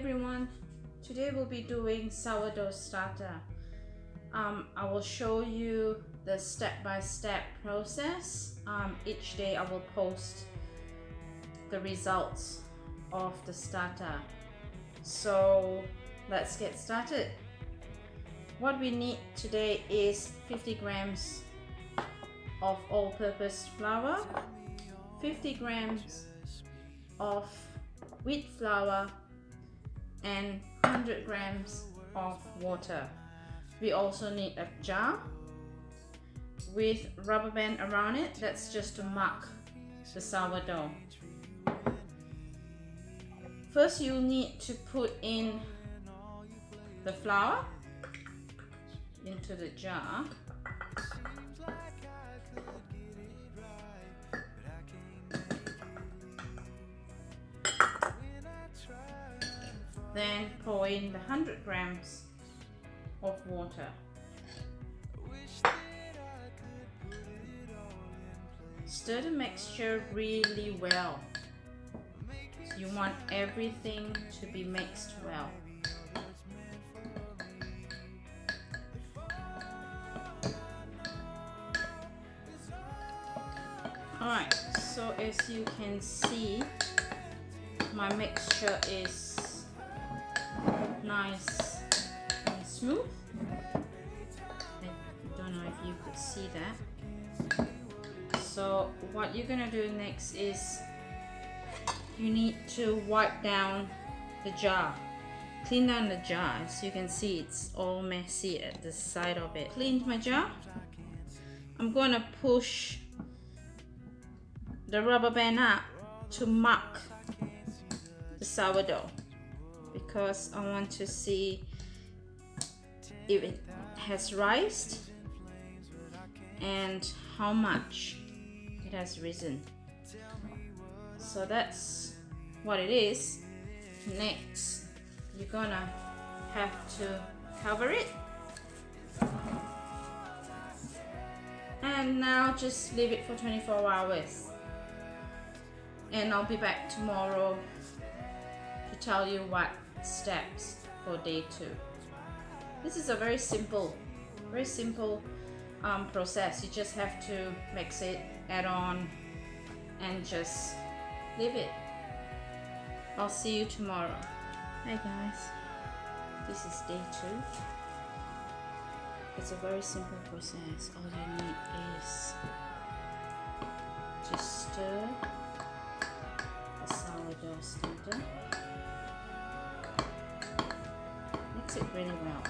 Everyone, today we'll be doing sourdough starter. I will show you the step-by-step process. Each day I will post the results of the starter. So let's get started. What we need today is 50 grams of all-purpose flour, 50 grams of wheat flour, and 100 grams of water. We also need a jar with rubber band around it. That's just to mark the sourdough. First, you'll need to put in the flour into the jar. Then pour in the 100 grams of water. Stir the mixture really well. You want everything to be mixed well. Alright, so as you can see, my mixture is nice and smooth. I don't know if you could see that. So what you're gonna do next is you need to wipe down the jar. Clean down the jar. As you can see, it's all messy at the side of it. Cleaned my jar. I'm gonna push the rubber band up to mark the sourdough, because I want to see if it has risen and how much it has risen. So that's what it is. Next, you're gonna have to cover it, and now just leave it for 24 hours, and I'll be back tomorrow to tell you what steps for day 2. This is a very simple process. You just have to mix it, add on, and just leave it. I'll see you tomorrow. Hi guys, this is day 2. It's a very simple process. All you need is to stir the sourdough starter. Mix it really well.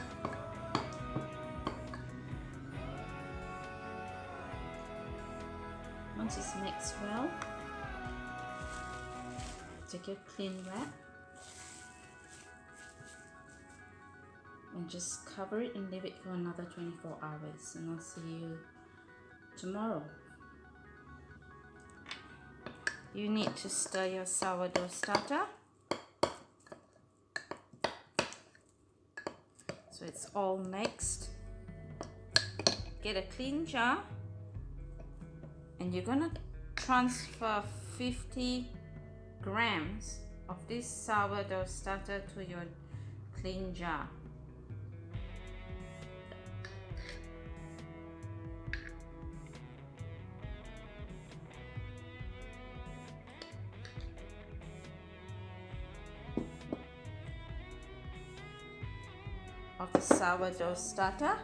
Once it's mixed well, take a clean wrap and just cover it and leave it for another 24 hours, and I'll see you tomorrow. You need to stir your sourdough starter so it's all mixed. Get a clean jar, and you're gonna transfer 50 grams of this sourdough starter to your clean jar. Of the sourdough starter.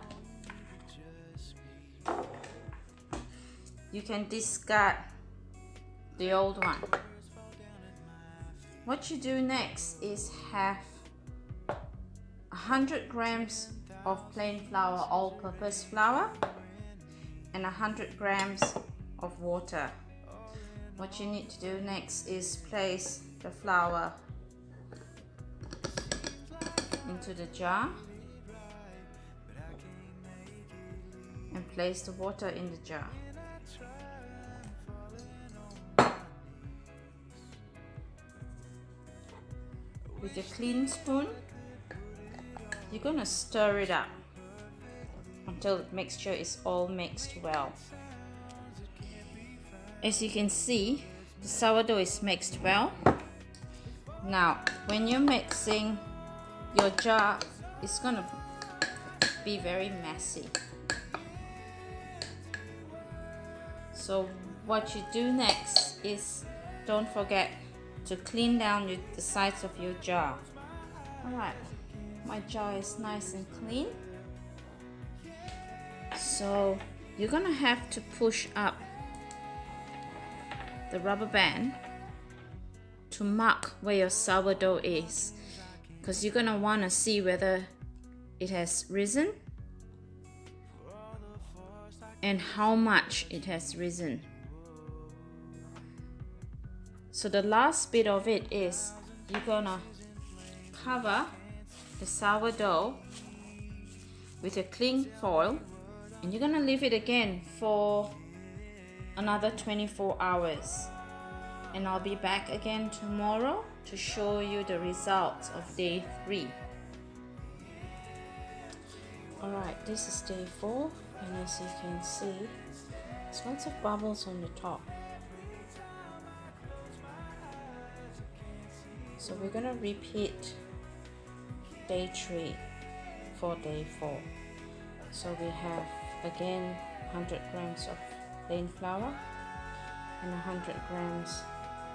You can discard the old one. What you do next is have 100 grams of plain flour, all-purpose flour, and 100 grams of water. What you need to do next is place the flour into the jar and place the water in the jar. With a clean spoon, you're gonna stir it up until the mixture is all mixed well. As you can see, the sourdough is mixed well. Now, when you're mixing, your jar is gonna be very messy. So what you do next is, don't forget to clean down the sides of your jar. Alright, my jar is nice and clean. So you're gonna have to push up the rubber band to mark where your sourdough is, because you're gonna want to see whether it has risen and how much it has risen. So the last bit of it is, you're gonna cover the sourdough with a cling foil, and you're gonna leave it again for another 24 hours. And I'll be back again tomorrow to show you the results of day 3. Alright, this is day 4, and as you can see, there's lots of bubbles on the top. So we're gonna repeat day 3 for day 4. So we have again 100 grams of plain flour and 100 grams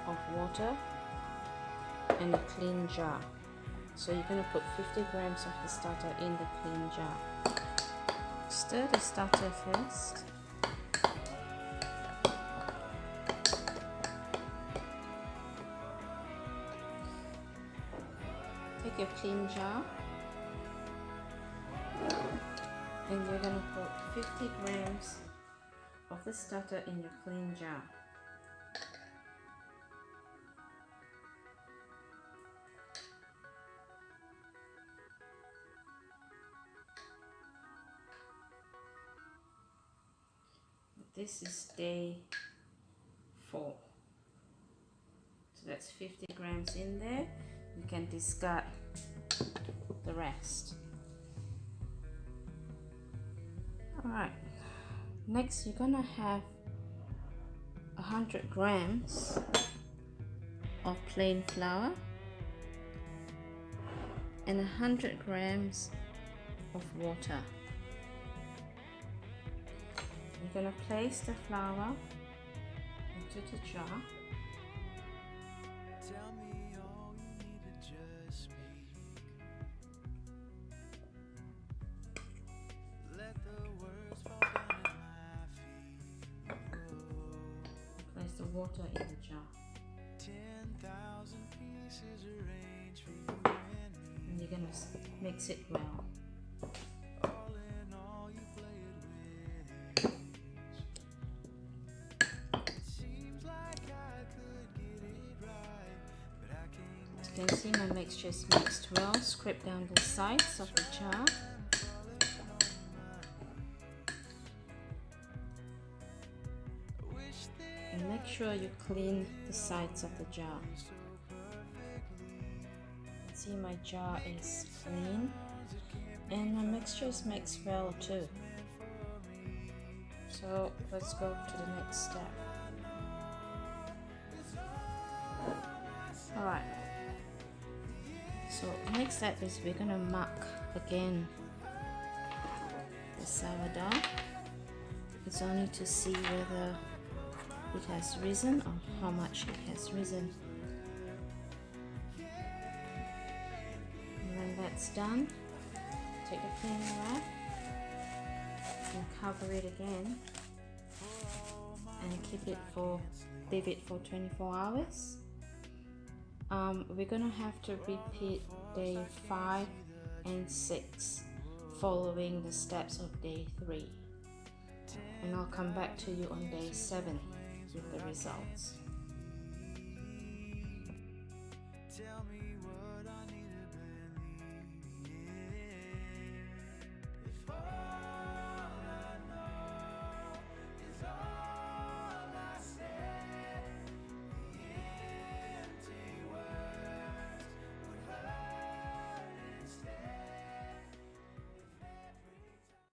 of water and a clean jar. So you're going to put 50 grams of the starter in the clean jar. Stir the starter first. Take your clean jar and you're going to put 50 grams of the starter in your clean jar. This is day 4. So that's 50 grams in there. You can discard the rest. Alright, next you're gonna have 100 grams of plain flour and 100 grams of water. You're going to place the flour into the jar. Tell me all you need to just speak. Let the words fall down at my feet. Place the water in the jar. 10,000 pieces arranged for you and you're going to mix it well. You can see my mixture is mixed well. Scrape down the sides of the jar. And make sure you clean the sides of the jar. See, my jar is clean and my mixture is mixed well too. So let's go to the next step. Alright. So next step is we're gonna mark again the sourdough. It's only to see whether it has risen or how much it has risen. And when that's done, take a clean wrap and cover it again and leave it for 24 hours. We're gonna have to repeat day 5 and 6 following the steps of day 3, and I'll come back to you on day 7 with the results.